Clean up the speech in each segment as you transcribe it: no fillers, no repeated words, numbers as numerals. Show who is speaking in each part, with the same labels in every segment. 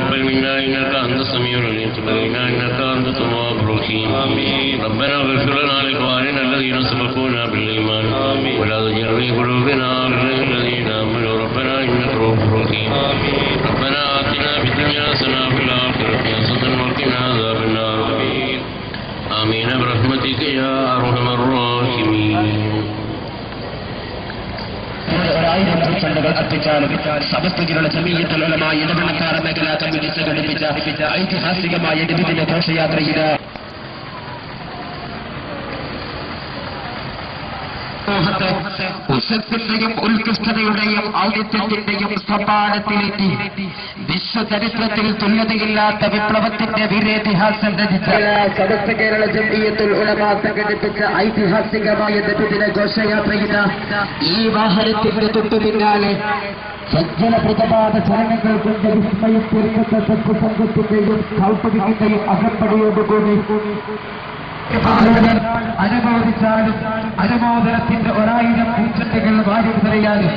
Speaker 1: تقبل منا إنك أنت السميع العليم تب علينا إنك أنت التواب الرحيم ربنا اغفر لنا ولإخواننا الذين سبقونا بالإيمان ولا تجعل في قلوبنا غلا للذين آمنوا ربنا إنك رؤوف رحيم ربنا آتنا في الدنيا حسنة وفي الآخرة حسنة وقنا عذاب النار آمين برحمتك يا أرحم الراحمين.
Speaker 2: ഒരായിരം ഭൂഖണ്ഡങ്ങൾ അർപ്പിച്ചാലും സമസ്ത കേരള ജമീയത്തുൽ ഉലമാ ഇടവണ്ണക്കാര മേഖലാ കമ്മിറ്റി സംഘടിപ്പിച്ച ഐതിഹാസികമായ നബിദിന ഘോഷയാത്രയിൽ ഉഷത്തിന്റെയും ഉത്കൃഷ്ടതയുടെയും ഔന്നത്യത്തിന്റെയും സമ്മാനത്തിലെത്തി വിശ്വചരിത്രത്തിൽ തുല്യതയില്ലാത്ത വിപ്ലവത്തിന്റെ വീരേതിഹാസം രചിച്ച സമസ്ത കേരള ജംഇയ്യത്തുൽ ഉലമാ സംഘടിപ്പിച്ച ഐതിഹാസികമായ നബിദിന ഘോഷയാത്രയിൽ ഈ വാഹനത്തിന്റെ തൊട്ടു പിന്നാലെ സജ്ജന പ്രതിപാദ ചലനങ്ങൾ കൊണ്ട് വിസ്മയം തീർക്കുന്ന സത്യസംഘത്തിന്റെയും കൗതുകത്തിന്റെയും അകപ്പടിയോടുകൂടി അനുമോദിച്ചാലും അനുമോദനത്തിന്റെ 1000 പൂച്ചെണ്ടുകൾ വാരിതറിയാലും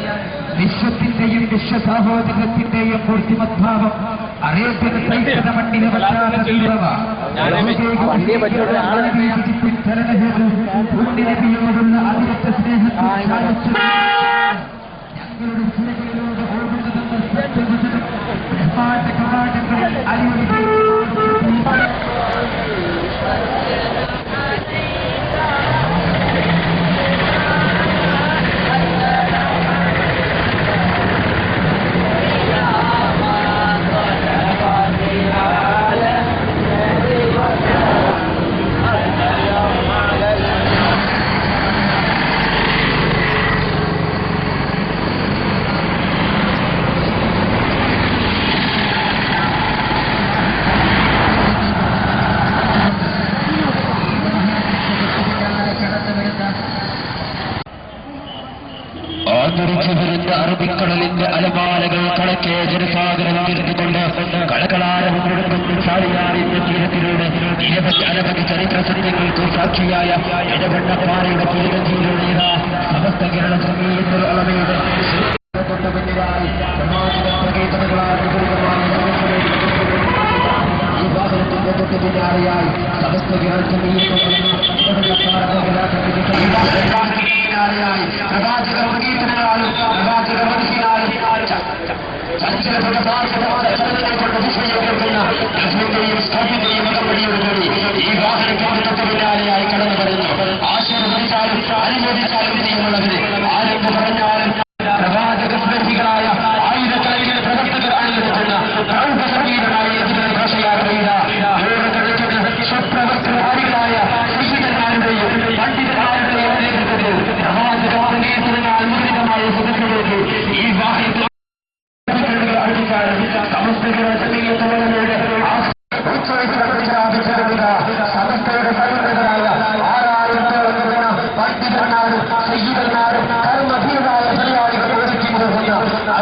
Speaker 2: വിശ്വത്തിന്റെയും വിശ്വസാഹോദര്യത്തിന്റെയും മൂർത്തിമദ്ഭാവം അറേബ്യൻ സൈനിക മണ്ണിലെ ചലനഹേതുള്ള അതിരറ്റ സ്നേഹത്തിൽ ഞങ്ങളുടെ ചിലകളിലൂടെ ഓടുന്നതെന്ന കവാടങ്ങളിൽ അലിവി ആദരിച്ചുവരുന്ന അറബിക്കടലിന്റെ അലമാലകൾ കടക്കെ ജനസാഗരം തീർത്തുകൊണ്ട് കളകളാരവെടുക്കുന്ന ചാലിയാറിന്റെ തീരത്തിലൂടെ അനവധി ചരിത്ര സത്യങ്ങൾക്ക് സാക്ഷിയായ ഇടവണ്ണപ്പാറയുടെ തീരത്തിലൂടെ സമസ്ത കേരള ജംഇയ്യത്തുൽ ഉലമയുടെ തൊട്ടുപിന്നിലായി സമാജിക പ്രകീർത്തനങ്ങളാൽ ഈ വാഹനത്തിന്റെ തൊട്ടുപിന്നാലെയായി സമസ്ത കേരള ജംഇയ്യത്തുൽ പ്രവാചക പ്രകീർത്തനങ്ങളാലും പ്രവാചക മനുഷ്യനാലും സ്ഥാപിക്കുകയും അകമ്പടിയോടുകൂടി ഈ വാഹനത്തിന്റെ തൊട്ടു പിന്നാലെയായി കടന്നു വരുന്നു. ആശീർവദിച്ചാലും അനുമോദിച്ചാലും ചെയ്യുന്നുള്ളവര് ആരെന്ന് പറഞ്ഞാലും പ്രവാചക സ്നേഹികളായ ആയിരക്കണക്കിന് പ്രവർത്തകർ അണിനിരത്തുന്ന പ്രൗഢസംഗീതമായ ഇതിന്റെ ഘോഷയാത്രയില്ല സ്വപ്രവർത്തനകാരികളായ ശിശുക്കന്മാരുടെയും പണ്ഡിതന്മാരുടെയും നേതൃത്വത്തിൽ പ്രവാചക സംഗീതത്തിനാൽ മുദ്രിതമായ സുഖത്തിലേക്ക് ഈ വാഹനത്തിൽ സമസ്തയുടെ ജംഇയ്യത്തുൽ സമസ്തയുടെ സംഘടനകളായ 6000 പണ്ഡിതന്മാരും സയ്യിദന്മാരും കർമ്മധീരമായ പരിപാടികൾ ഒരുക്കി പോകുന്ന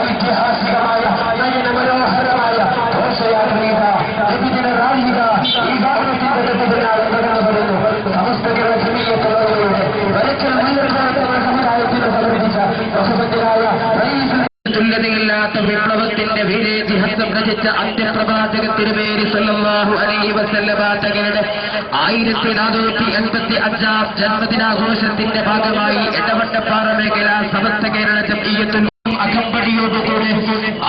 Speaker 2: ഐതിഹാസികമായ നയനമനോഹരമായ ഘോഷയാത്രയിത നബിദിന റാലിക ഈ വാഹനത്തിന്റെ പിന്നാലെ കടന്നു വരുന്നു. സമസ്തയുടെ ജംഇയ്യത്തുൽ ഉലമയുടെ വരച്ചൽ മുന്നേറ്റ സമുദായത്തിന് സമർപ്പിച്ച പ്രസിദ്ധനായ തുല്യതയില്ലാത്ത വിപ്ലവത്തിന്റെ വീരേതിഹാസം രചിച്ച അന്ത്യപ്രവാചക തിരുമേനി സല്ലല്ലാഹു അലൈഹി വസല്ലമ തങ്ങളുടെ 1485 ജന്മദിനാഘോഷത്തിന്റെ ഭാഗമായി എടവണ്ണപ്പാറ മേഖല സമസ്ത കേരള ജംഇയ്യത്തുൽ അകമ്പടിയോടുകൂടെ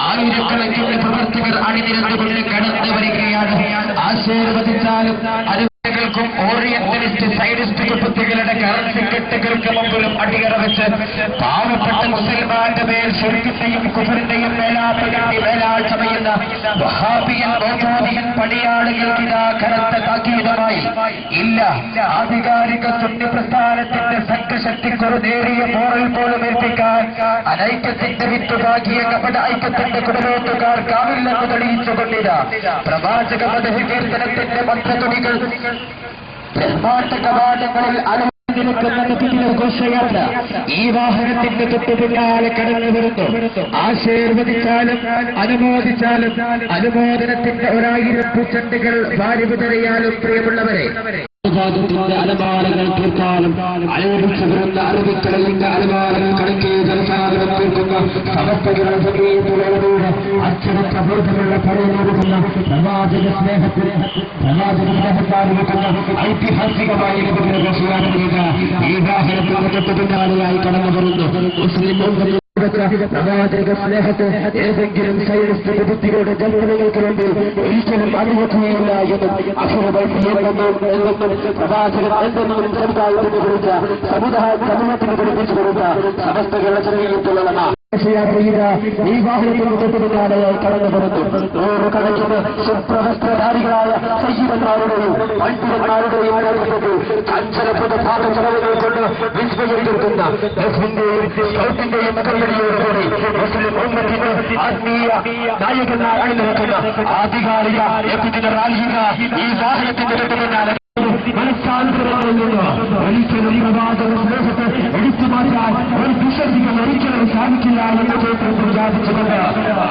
Speaker 2: ആയിരക്കണക്കിന് പ്രവർത്തകർ അണിനിരന്നുകൊണ്ട് കടന്നു വരികയാണ്. ആശീർവദിച്ചാലും ും ഓറിയന്റലിസ്റ്റ് സൈഡിസ്റ്റ് കുപ്പത്തികളുടെ കറൻസി കെട്ടുകൾക്ക് മുമ്പിലും അടിയറ വെച്ച് പാവപ്പെട്ട മുസൽമാന്റെ മേൽ ശിർക്കിന്റെയും കുഫറിന്റെയും മേലാപ്പ് കെട്ടി മേലാൾ ചമയുന്ന വഹാബിയൻ മോചാദിയൻ പടിയാളികൾക്ക് ഇതാ കനത്ത താക്കീതമായി ഇല്ല. ആധികാരിക സുന്നി പ്രസ്ഥാനത്തിന്റെ സംഘശക്തിക്കൊരു നേരിയ പോറൽ പോലും എത്തിക്കാൻ അനൈക്യത്തിന്റെ വിത്തുപാകിയ കപട ഐക്യത്തിന്റെ കുടലോട്ടുകാർക്കാവില്ലെന്ന് തെളിയിച്ചുകൊണ്ടില്ല. പ്രവാചക മദ്ഹ് കീർത്തനത്തിന്റെ മന്ത്രതുണികൾ ബ്രഹ്മാണ്ഡ കവാടങ്ങളിൽ അനുമതിക്കുന്ന ഘോഷയാത്ര ഈ വാഹനത്തിന്റെ തൊട്ടു പിന്നാലെ കടന്നു വരുന്നു. ആശീർവദിച്ചാലും അനുമോദിച്ചാലും അനുമോദനത്തിന്റെ 1000 പൂച്ചെണ്ടുകൾ വാരി വിതറിയാലും പ്രിയമുള്ളവരെ ത്തിന്റെ അലമാരകൾ തീർക്കാനും അലയടിച്ചു വരുന്ന അറബിക്കടലിന്റെ അലമാരകൾ കണക്കെ ജനസാഗരം തീർക്കുന്ന സമസ്തകളുടെ സമീപത്തിലൂടെ അച്ചടക്ക ബോധമുള്ള പടയെടുക്കുന്ന പ്രവാചക സ്നേഹത്താലുവെക്കുന്ന ഐതിഹാസികമായ ഈ വാഹനത്തിൽ പിന്നാലെയായി കടന്നു വരുന്നു മുസ്ലിം പ്രവാചക സ്നേഹത്തെ ഏതെങ്കിലും സൈനിക ബുദ്ധിയുടെ ജന്മങ്ങൾക്ക് വേണ്ടി ഒരിക്കലും അനുവദിക്കുകയില്ല എന്നും പ്രവാചകൻ എന്തെന്നും സമുദായത്തിന് കുറിച്ച സമൂഹത്തിന് പഠിപ്പിച്ചു കൊടുത്ത സമസ്തകളുടെ ചെറിയിട്ടുള്ളതാണ് ഈ വാഹനത്തിന് തൊട്ടുപിന്നാലെയായി കടന്നു വരുന്നു നൂറുകണക്കിന് സുപ്രവസ്ത്രധാരികളായ സൈനികന്മാരുടെയും പണ്ഡിതന്മാരുടെയും നേതൃത്വത്തിൽ അഞ്ചലപ്പുത പാകച്ചെലവുകൾ കൊണ്ട് വിസ്മയം തീർക്കുന്ന സ്കൗട്ടിന്റെയും കമ്പനിയോടുകൂടി മുസ്ലിം ഉമ്മത്തിന് ആത്മീയ നായകന്മാർ അണിനിരക്കുന്ന ആധികാരിക റാലിക ഈ വാഹനത്തിന്റെ തൊട്ടുപിന്നാലെ ഒരിക്കലും പ്രവാചക സ്നേഹത്തെ എടുത്തു മാറ്റാൻ ഒരു വിശ്വസിക്കാൻ ഒരിക്കലും സാധിക്കില്ല എന്ന് പ്രഖ്യാപിച്ചുകൊണ്ട്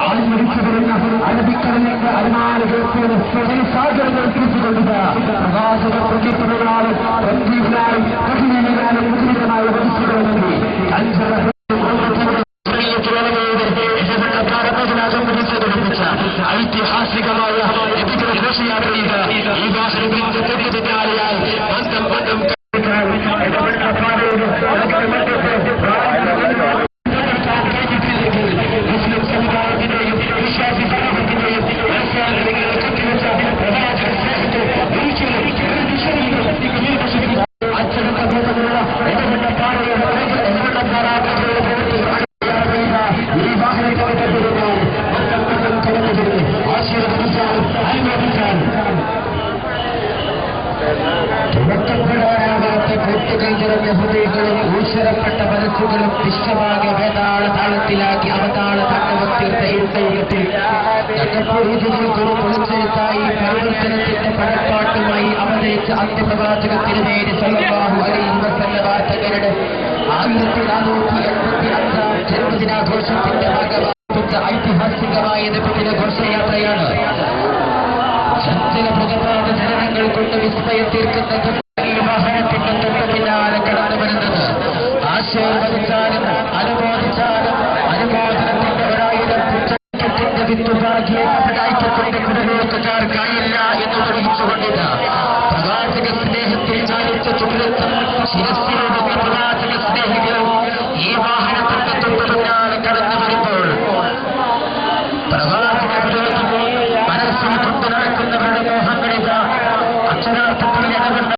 Speaker 2: ആത്മരിച്ചു വരുന്ന അറബിക്കടലിന്റെ അലമാരകൾക്ക് സാഗരങ്ങൾ തിരിച്ചുകൊണ്ടത് പ്രവാചക പ്രകീർത്തനങ്ങളാണ് മുസ്ലിമായ വധിച്ചുകൊണ്ടി ഐതിഹാസികമായ ഘോഷയാത്രയിൽ ഈ വാഹനത്തിന്റെ തൊട്ടുപിന്നാലെയായി മുസ്ലിം സമുദായത്തിന്റെയും വിശ്വാസി സമൂഹത്തിന്റെയും അച്ചടക്ക ബോധമുള്ള ഇടപെട്ട പാറയുടെ ഈ വാഹനത്തെ ആശീർവദിച്ചാലും അനുഭവിച്ചാലും തുറക്കപ്പെടാനാകാത്ത കൊട്ടുകൾ നിറഞ്ഞ ഹൃദയങ്ങളും ഊശ്വരപ്പെട്ട മനസ്സുകളും വിശ്വമാകെ വേതാള താളത്തിലാക്കി അവതാള താണ്ഡവത്തീർത്ത എഴുത്തത്തിൽ തട്ടപ്പുരുതികൾക്കൊരു പൊളിച്ചെഴുത്തായി പരിവർത്തനത്തിന്റെ പടപ്പാട്ടുമായി അവതരിച്ച അന്ത്യപ്രവാചകത്തിന് നേരെ സല്ലല്ലാഹു അലൈഹി വസല്ലം തങ്ങളുടെ 1485 ജന്മദിനാഘോഷത്തിന്റെ ഭാഗമായിട്ടുള്ള ഐതിഹാസികമായ നബിദിന ഘോഷയാത്രയാണ്. ചഞ്ചല പ്രകൃത ജനനങ്ങൾ കൊണ്ട് വിസ്മയം തീർക്കുന്ന ഈ വാഹനത്തിന്റെ തൊട്ട് പിന്നാലെ കടന്നു വരുന്നത് ആശീർവദിച്ചാലും അനുമോദനത്തിന്റെ ഒരായിരം പുസ്തകത്തിന്റെ വിത്തുഭാഗ്യപ്പെടായിക്കൊണ്ട് കുടലോക്കക്കാർക്കായില്ല എന്ന് തെളിയിച്ചുകൊണ്ടില്ല. പ്രവാചക സ്നേഹത്തിൽ ചാലിച്ച ചുമലത്തും ശിരസ്സിലുള്ള പ്രവാചക സ്നേഹികളും ഈ വാഹനത്തിന്റെ തൊട്ട് പിന്നാലെ കടന്നു വരുമ്പോൾ പ്രവാചക മനസ്സിൽ കൊണ്ടു നടക്കുന്നവരുടെ മോഹങ്ങളിത അക്ഷരാർത്ഥത്തിൽ ഇടപെട്ട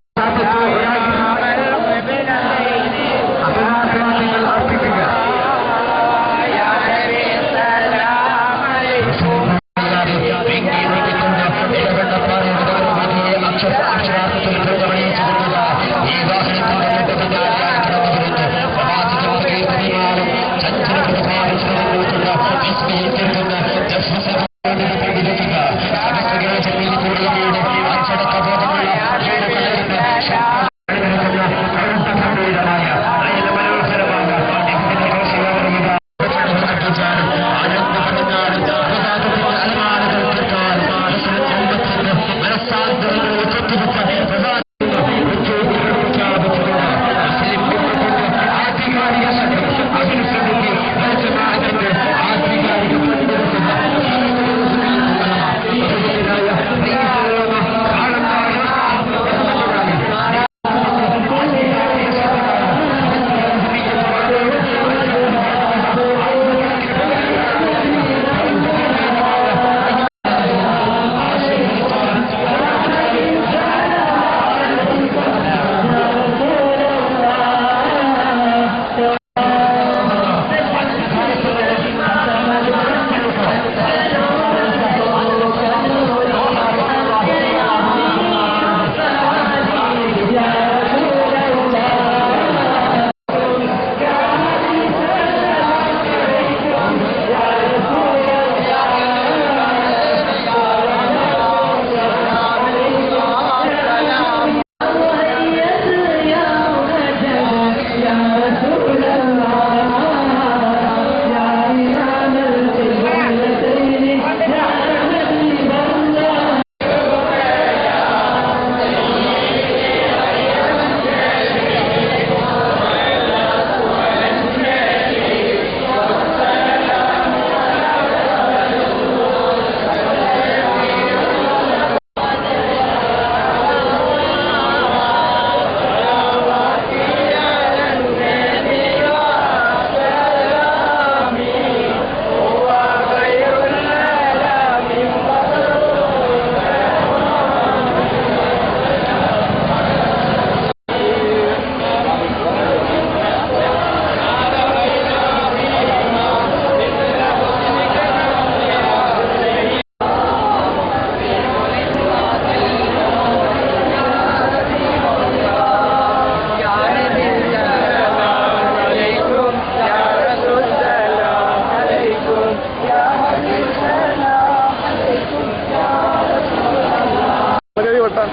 Speaker 3: നിങ്ങളെ വെട്ടാൻ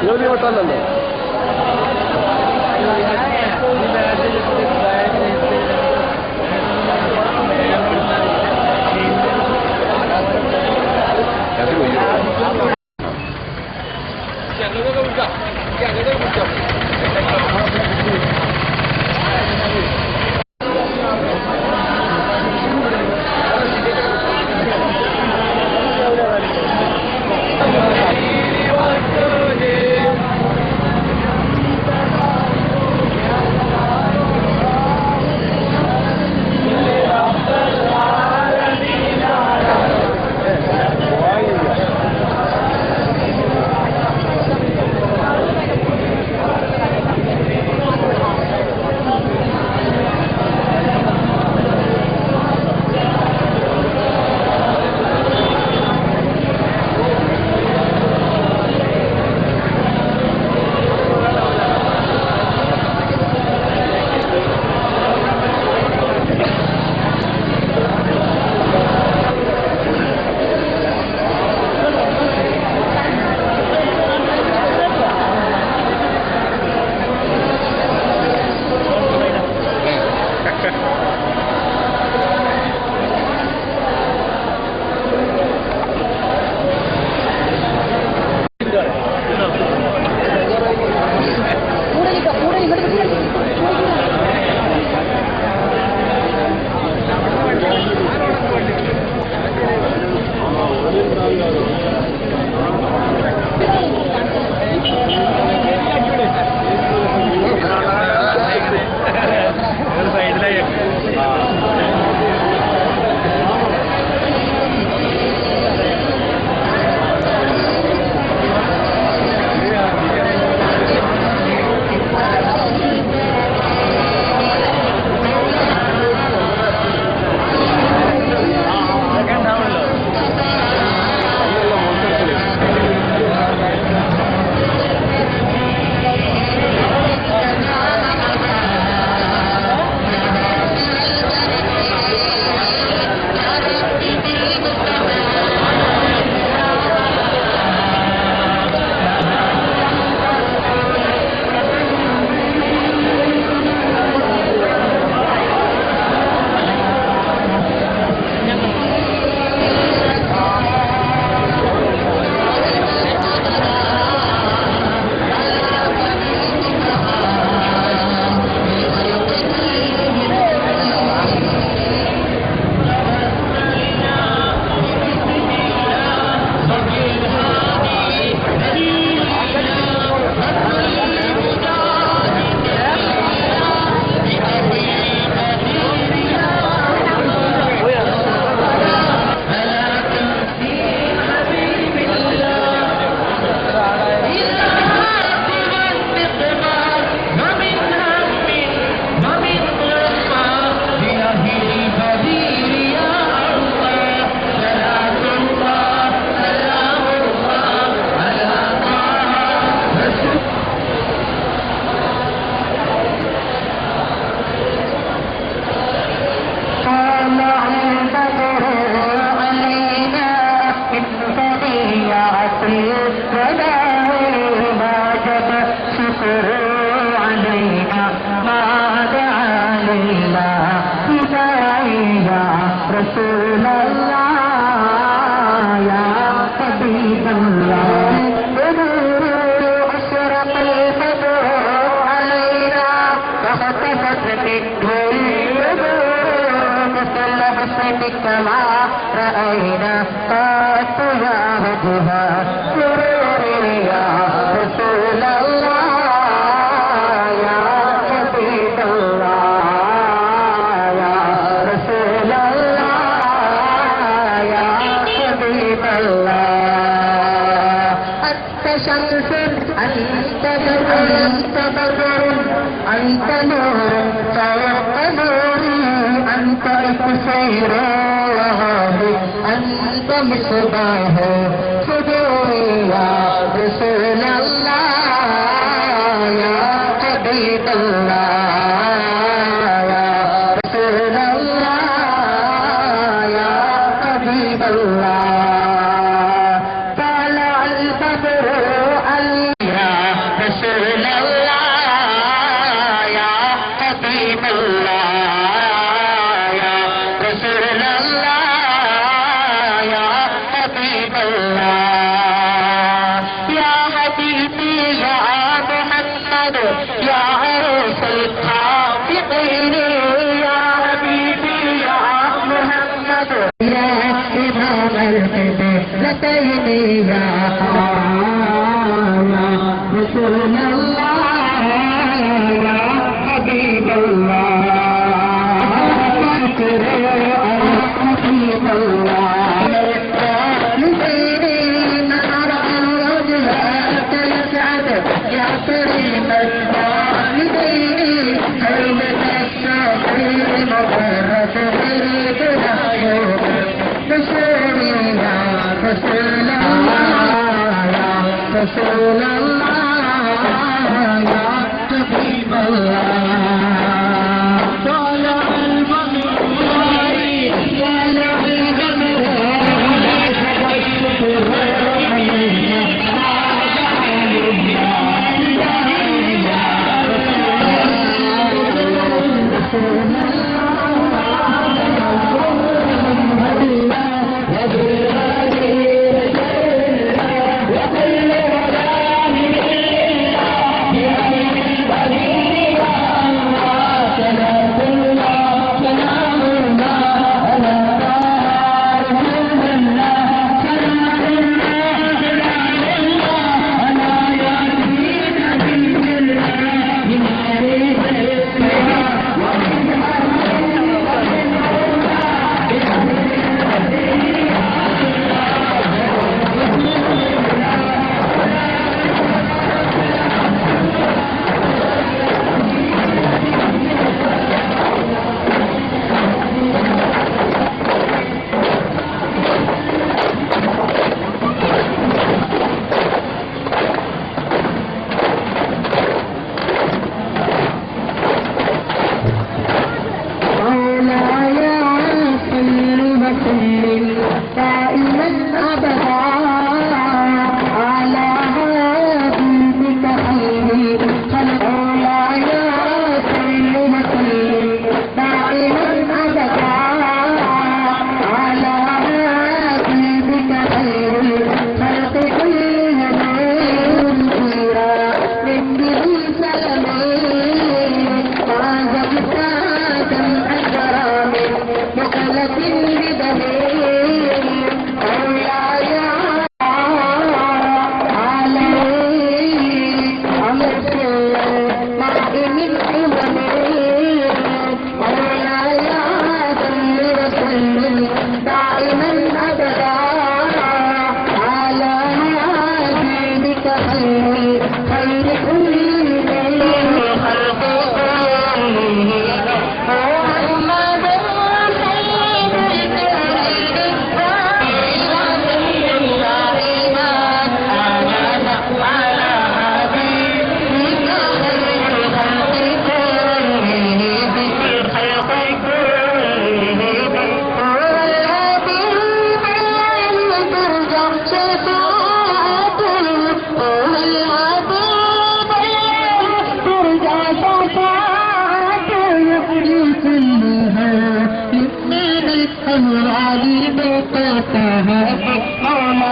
Speaker 3: നിങ്ങളെ വെട്ടാനല്ലോ
Speaker 2: رسول الله يا حبيب الله حبيب الله يا كريم الوالدين هيبة الشافعي مقرة غريبنا يوم رسول الله رسول الله يا رسول الله يا حبيب الله طلع البدر طلع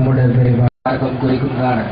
Speaker 2: നമ്മുടെ പരിപാടി കുറിക്കുന്നതാണ്.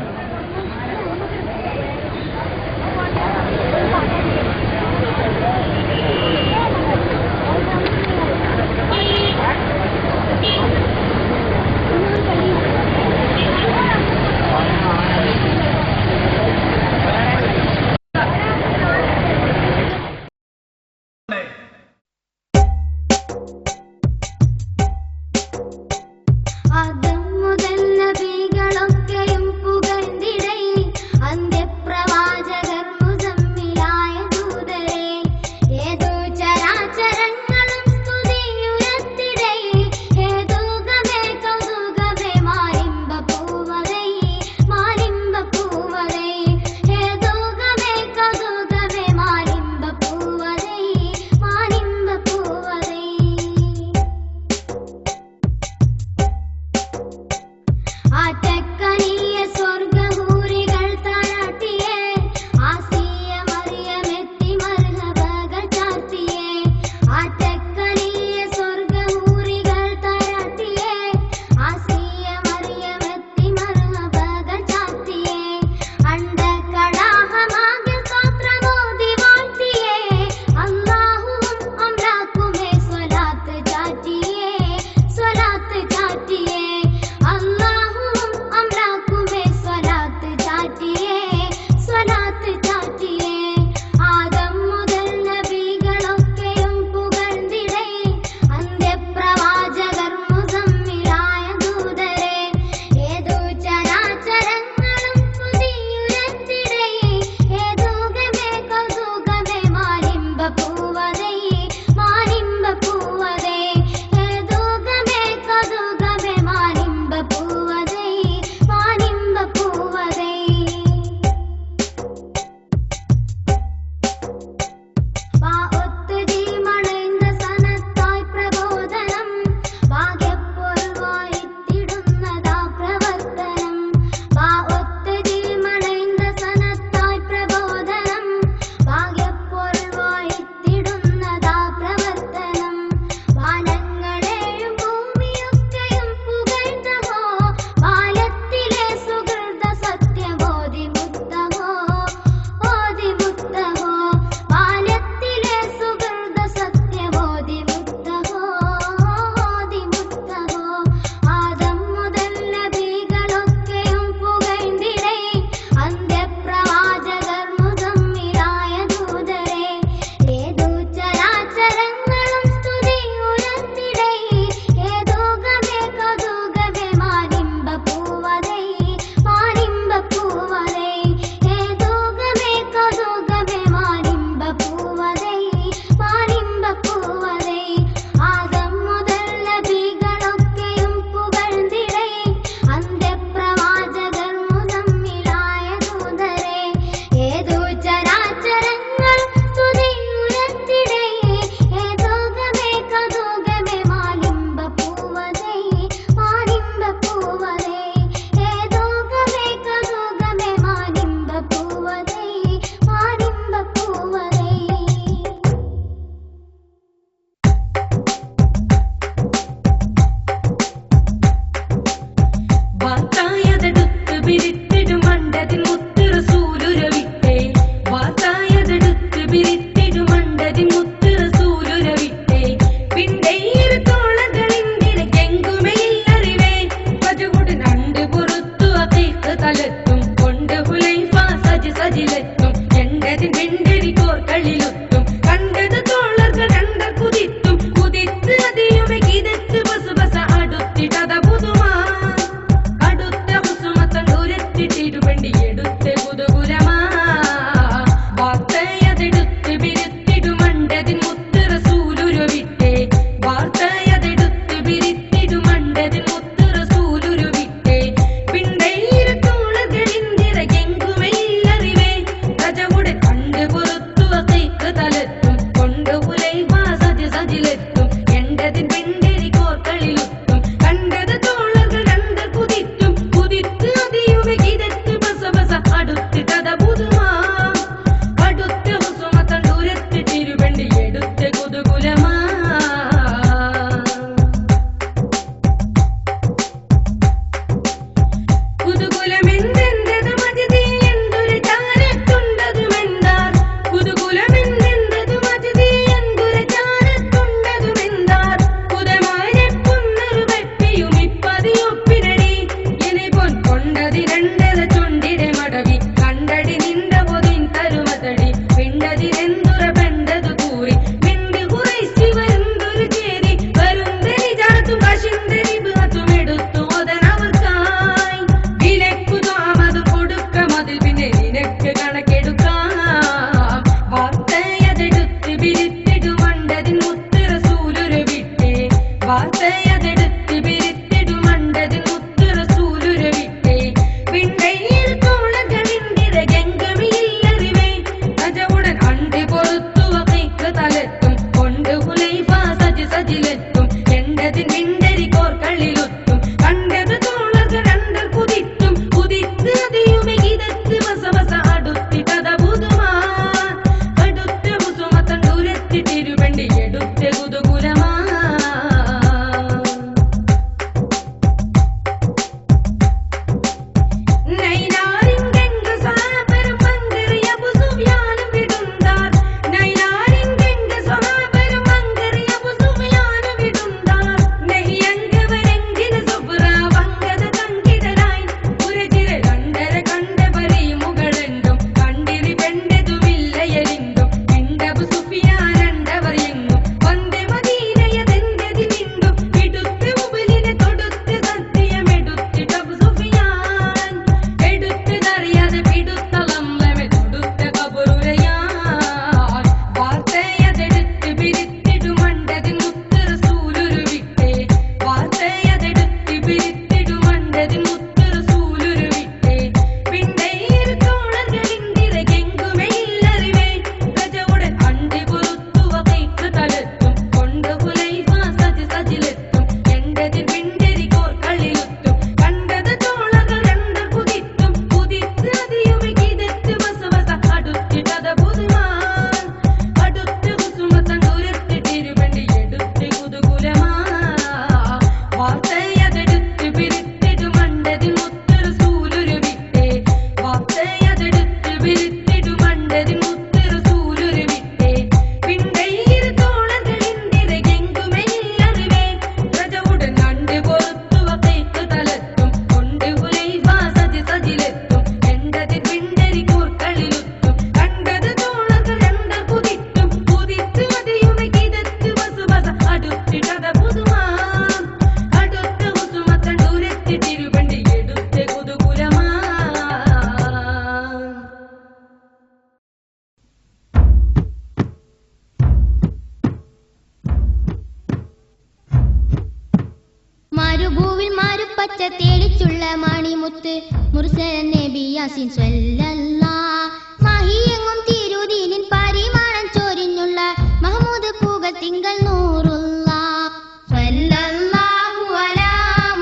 Speaker 4: പച്ച തേടിച്ചുള്ള മണിമുത്ത് മുർസലൻ നബി യാസീൻ സ്വല്ലല്ലാഹ് മഹിയെങ്ങും തിരുദീനിൻ പരിമാണം ചൊരിഞ്ഞുള്ള മഹ്മൂദ് പൂകൾ തിങ്കൾ നൂറുല്ലാഹ് സ്വല്ലല്ലാഹു അലാ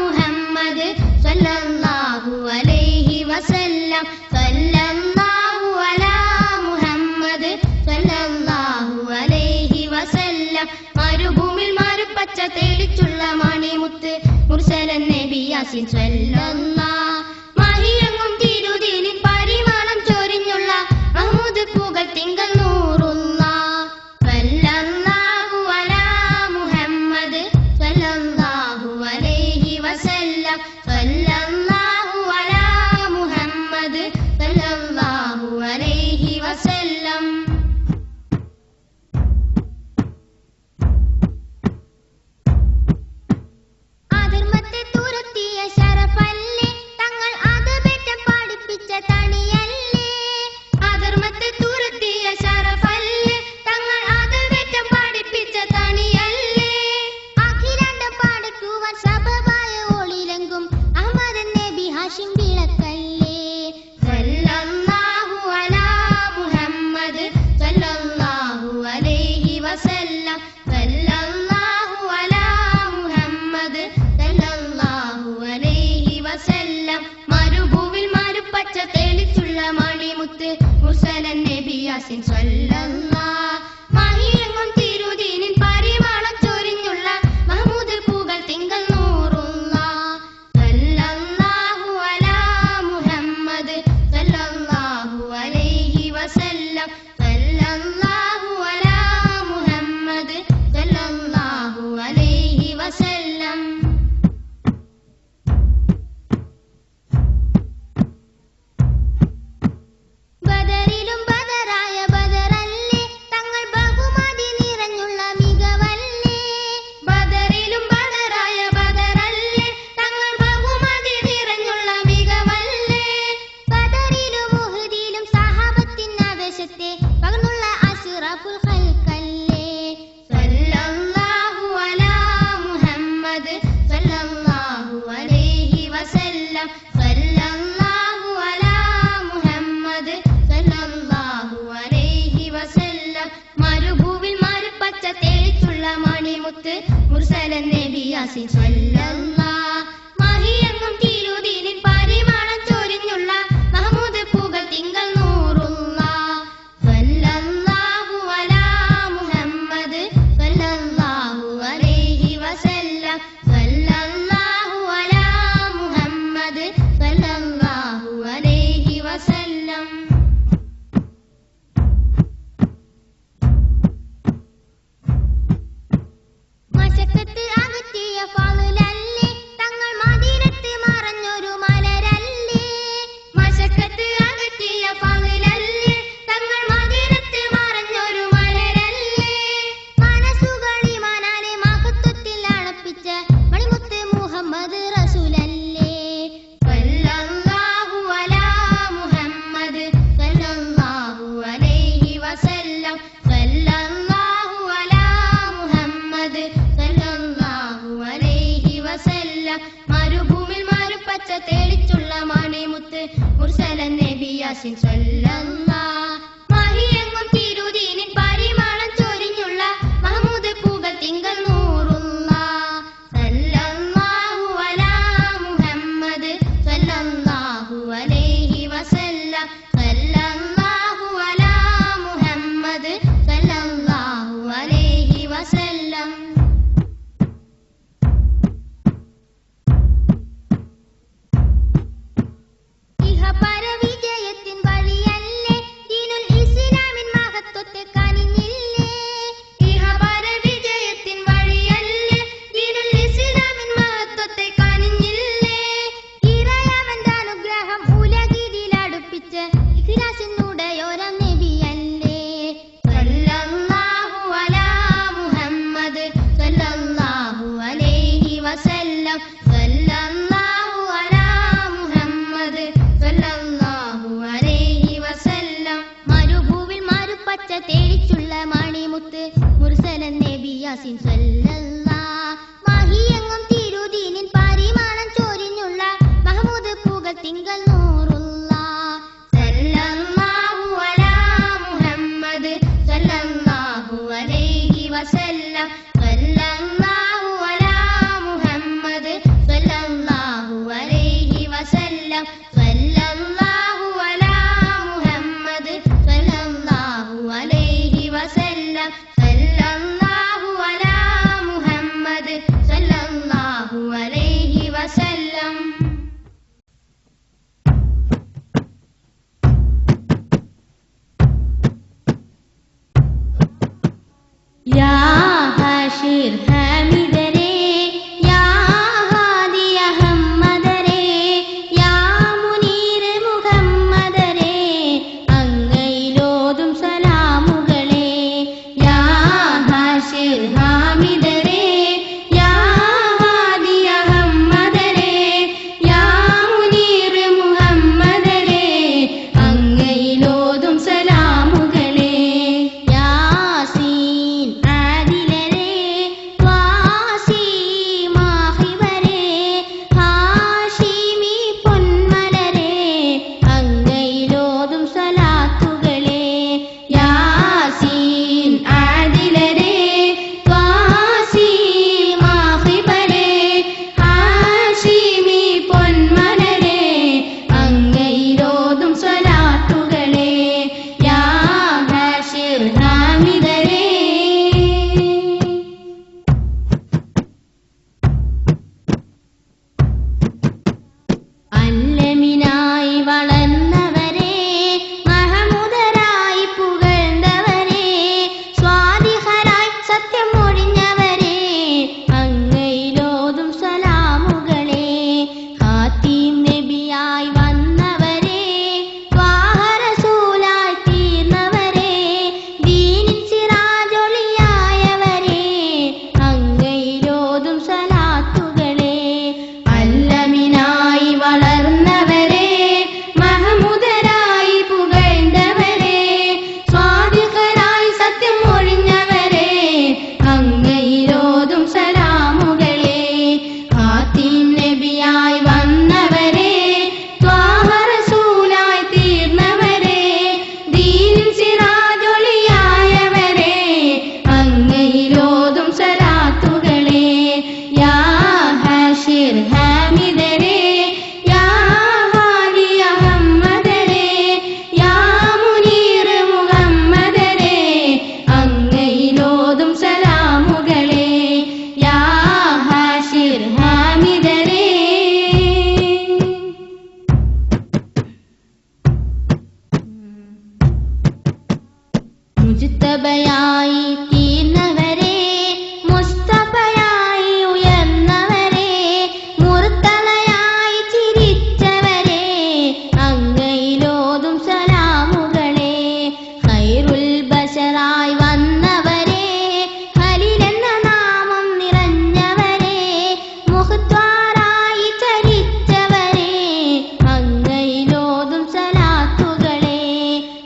Speaker 4: മുഹമ്മദ് സ്വല്ലല്ലാഹു അലൈഹി വസല്ലം സ്വല്ലല്ലാഹു അലാ മുഹമ്മദ് സ്വല്ലല്ലാഹു അലൈഹി വസല്ലം മരുഭൂമിൽ മരുപ്പച്ച തേടിച്ചുള്ള മണിമുത്ത് മുർസലൻ നബി യാസീൻ സ്വല്ലല്ലാഹ് മഹിയെങ്ങും തിരുദീനിൻ പരിമാണം ചൊരിഞ്ഞുള്ള മഹ്മൂദ് പൂകൾ തിങ്കൾ നൂറുല്ലാഹ് സ്വല്ലല്ലാഹു അലാ മുഹമ്മദ് സ്വല്ലല്ലാഹു അലൈഹി വസല്ലം സ്വല്ലല്ലാഹു അലാ മുഹമ്മദ് സ്വല്ലല്ലാഹു അലൈഹി വസല്ലം മരുഭൂവിൽ മരുപ്പച്ച തെളിച്ചുള്ള മണിമുത്ത് മുർസലൻ നബി യാസീൻ സ്വല്ലല്ലാഹ് മഹിയെങ്ങും തിരുദീനിൻ പരിമാണം ചൊരിഞ്ഞുള്ള മഹ്മൂദ് പൂകൾ തിങ്കൾ നൂറുല്ലാഹ് സ്വല്ലല്ലാഹു അലാ സല്ലല്ലാഹു അലാ മുഹമ്മദ് സല്ലല്ലാഹു അലൈഹി വസല്ലം. മരുഭൂവിൽ മരുപ്പച്ച തേളിച്ചുള്ള മണിമുത്ത് മുർസലൻ നബി യാസീൻ സല്ലല്ലാഹ്. മഹിയെങ്ങും തിരുദീനിൻ പരിമളം ചൊരിഞ്ഞുള്ള മഹ്മൂദ് പൂകൾ തിങ്കൾ നൂറുല്ലാഹ്. സല്ലല്ലാഹു അലാ മുഹമ്മദ് സല്ലല്ലാഹു അലൈഹി വസല്ലം. സല്ലല്ലാഹു അലാ മുഹമ്മദ് സല്ലല്ലാഹു അലൈഹി വസല്ലം. മശക്കത്ത് അകറ്റിയ ഫളലല്ലേ തങ്ങൾ മദീനത്ത് മറഞ്ഞൊരു മലരല്ലേ. മശക്കത്ത് അകറ്റിയ ഫളലല്ലേ തങ്ങൾ മദീനത്ത് മറഞ്ഞൊരു മലരല്ലേ. മനസ്സുകളി മനാനെ മഹത്വത്തിൽ അണപ്പിച്ച മണിമുത്ത് മുഹമ്മദ് റസൂലല്ലേ. സല്ലല്ലാഹു അലാ മുഹമ്മദ് സല്ലല്ലാഹു അലൈഹി വസല്ലം. സല്ലല്ലാഹു അലാ മുഹമ്മദ് സല്ലല്ലാഹു അലൈഹി വസല്ലം. മരുഭൂമിൽ മരുപ്പച്ച തേളിച്ചുള്ള മണിമുത്ത് മുർസലൻ നബി യാസീൻ സല്ലല്ലാഹ്. മഹിയെങ്ങും തിരുദീനിൻ പരിമളം ചൊരിഞ്ഞുള്ള മഹ്മൂദ് പൂകൾ തിങ്കൾ നൂറുല്ലാഹ്. സല്ലല്ലാഹു അലാ മുഹമ്മദ് സല്ലല്ലാഹു അലൈഹി വസല്ലം. സല്ലല്ലാഹു അലാ മുഹമ്മദ് സല്ലല്ലാഹു അലൈഹി വസല്ലം. ഇഹപര വിജയത്തിൻ വഴിയല്ലേ ദീനുൽ ഇസ്ലാമിൻ മഹത്വത്തെ കനിഞ്ഞില്ലേ. ഇഹപര വിജയത്തിൻ വഴിയല്ലേ ദീനുൽ ഇസ്ലാമിൻ മഹത്വത്തെ കനിഞ്ഞില്ലേ. ഇറയവന്റെ അനുഗ്രഹം ഉലകിരിൽ അടുപ്പിച്ച് ഇഖ്ലാസിനുടയോരം നബിയല്ലേ. സല്ലല്ലാഹു അലാ മുഹമ്മദ് സല്ലല്ലാഹു അലൈഹി വസല്ലം. സല്ലല്ലാഹു അലാ മുഹമ്മദ് സല്ലല്ലാഹു അലൈഹി വസല്ലം. മരുഭൂവിൽ മരുപ്പച്ച തേളിച്ചുള്ള മണിമുത്ത് മുർസലൻ നബി യാസീൻ സല്ലല്ലാഹ്. മഹിയെങ്ങും തിരുദീനിൻ പരിമളം ചൊരിഞ്ഞുള്ള മഹ്മൂദ് പൂകൾ തിങ്കൾ നൂറുല്ലാഹ്. സല്ലല്ലാഹു അലാ മുഹമ്മദ് സല്ലല്ലാഹു അലൈഹി വസല്ലം. സല്ലല്ലാഹു അലാ മുഹമ്മദ് സല്ലല്ലാഹു അലൈഹി വസല്ലം. സല്ലല്ലാഹു അലാ മുഹമ്മദ് സല്ലല്ലാഹു അലൈഹി വസല്ലം. സല്ലല്ലാഹു അലാ മുഹമ്മദ് സല്ലല്ലാഹു അലൈഹി വസല്ലം. യാ ഹാഷിർ ഹമീദരേ യാ ഹാദി അഹമ്മദരേ യാ മുനീർ മുഹമ്മദരേ അങ്ങയിലോതും സലാമുകളേ. യാ ഹാഷിർ ഹമീദരേ യാ ഹാദി അഹമ്മദരേ യാ മുനീർ മുഹമ്മദരേ അങ്ങയിലോതും സലാമുകളേ. യാസീൻ ആദിലരേ ത്വാസി മാഹിബരേ ഹാഷിമി പൊന്മലരേ അങ്ങയിലോതും സലാത്തുകളേ. യാസീൻ ആദിലരേ ത്വാസി മാഹിബരേ ഹാഷിമി പൊന്മലരേ അങ്ങയിലോതും സലാത്തുകളേ. യാ ഹാഷിർ ഹാമിദരേ. അല്ലമിനായി വളർന്നവരേ മഹമൂദരായി പുകഴ്ന്നവരേ സ്വാദിഹരായി സത്യം ഒഴിഞ്ഞവരേ അങ്ങയിലോതും സലാമുകളേ. ഖാത്തീം നബിയായി വന്നവരേ ത്വാഹറസൂലായി തീർന്നവരേ ദീനിൻ സിറാജൊളിയായവരേ അങ്ങയിലോതും സലാത്തുകളേ. അല്ലമിനായി വളർന്നവരേ മഹമൂദരായി പുകഴ്ന്നവരേ സ്വാദിഖരായി സത്യം ഒഴിഞ്ഞവരേ അങ്ങയിലോതും സലാമുകളേ. ഖാത്തീം നബിയായി വന്നവരേ ത്വാ മുജിതബയായി തീർന്നവരെ മുസ്തഫയായി ഉയർന്നവരെ മുർത്തലയായി ചിരിച്ചവരെ അങ്ങയിലോതും സലാമുകളെ ഖൈറുൽ ബശറായി വന്നവരെ ഖലീലെന്ന നാമം നിറഞ്ഞവരെ മുഖ്താറായി ചരിച്ചവരെ അങ്ങയിലോതും സലാത്തുകളെ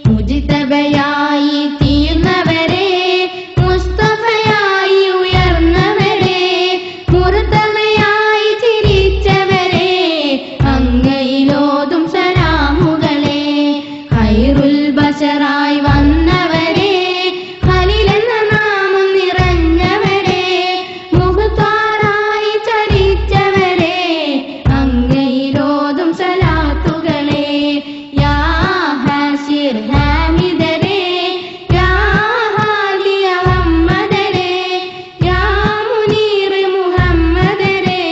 Speaker 4: മുജിതബയായി തീർന്നവരെ മുസ്തഫയായി ഉയർന്നവരെ മുർത്തലയായി ചിരിച്ചവരെ അങ്ങയിലോതും സലാമുകളെ ഖൈറുൽ ബശറായി വന്നവരെ ഖലീലെന്ന നാമം നിറഞ്ഞവരെ മുഖ്താറായി ചരിച്ചവരെ അങ്ങയിലോതും സലാത്തുകളെ യാ ഹാസിർ ഹാമിദരെ യാ ഹാദിയ മുഹമ്മദരെ യാ മുനീർ മുഹമ്മദരെ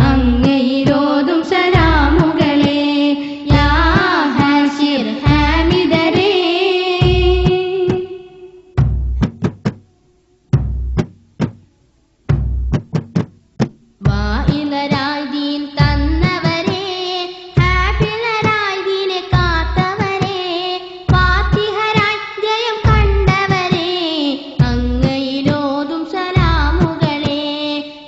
Speaker 4: അങ്ങയിലോതും സലാമുകളെ യാ ഹാസിർ ഹാമിദരെ വാഇലരായി ദീൻ തന്നവരെ ഹാഫിളരായി ദീനെ കാത്തവരെ ഫാത്തിഹരായി ജയം കണ്ടവരെ അങ്ങയിലോതും സലാമുകളെ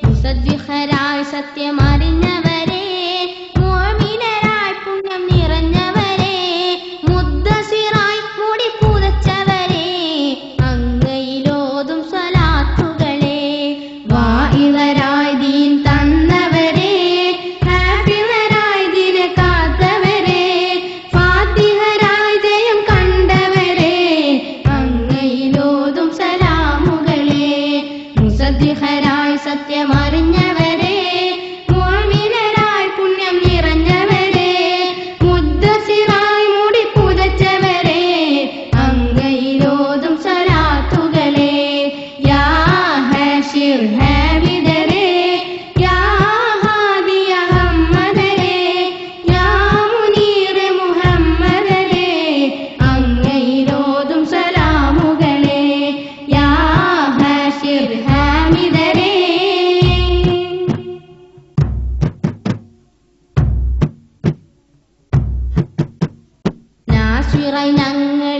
Speaker 4: മുസദ്ദിഖരായി സത്യമറിഞ്ഞവരെ മുഅ്മിനരായി പുണ്യം നിറഞ്ഞവരെ മുദ്ദസിറായി മൂടി പുതച്ചവരെ അങ്ങയിലോതും സലാത്തുകളെ വാഇലരായി ദീൻ തന്നവരെ ഹാഫിളരായി ദീനെ കാത്തവരെ ഫാത്തിഹരായി ജയം കണ്ടവരെ അങ്ങയിലോതും സലാമുകളെ മുസദ്ദിഖരായി സത്യമറിഞ്ഞവരെ മുഅ്മിനരായി പുണ്യം നിറഞ്ഞവരെ മുദ്ദസിറായി മൂടി പുതച്ചവരെ അങ്ങയിലോതും സലാത്തുകളെ യാ ഹാഷിർ ഹാമിദരെ യാ ഹാദിയ മുഹമ്മദരെ യാ മുനീർ മുഹമ്മദരെ അങ്ങയിലോതും സലാമുകളെ യാ ഹാഷിർ ഹാമിദരെ നാസിറായി ഞങ്ങൾ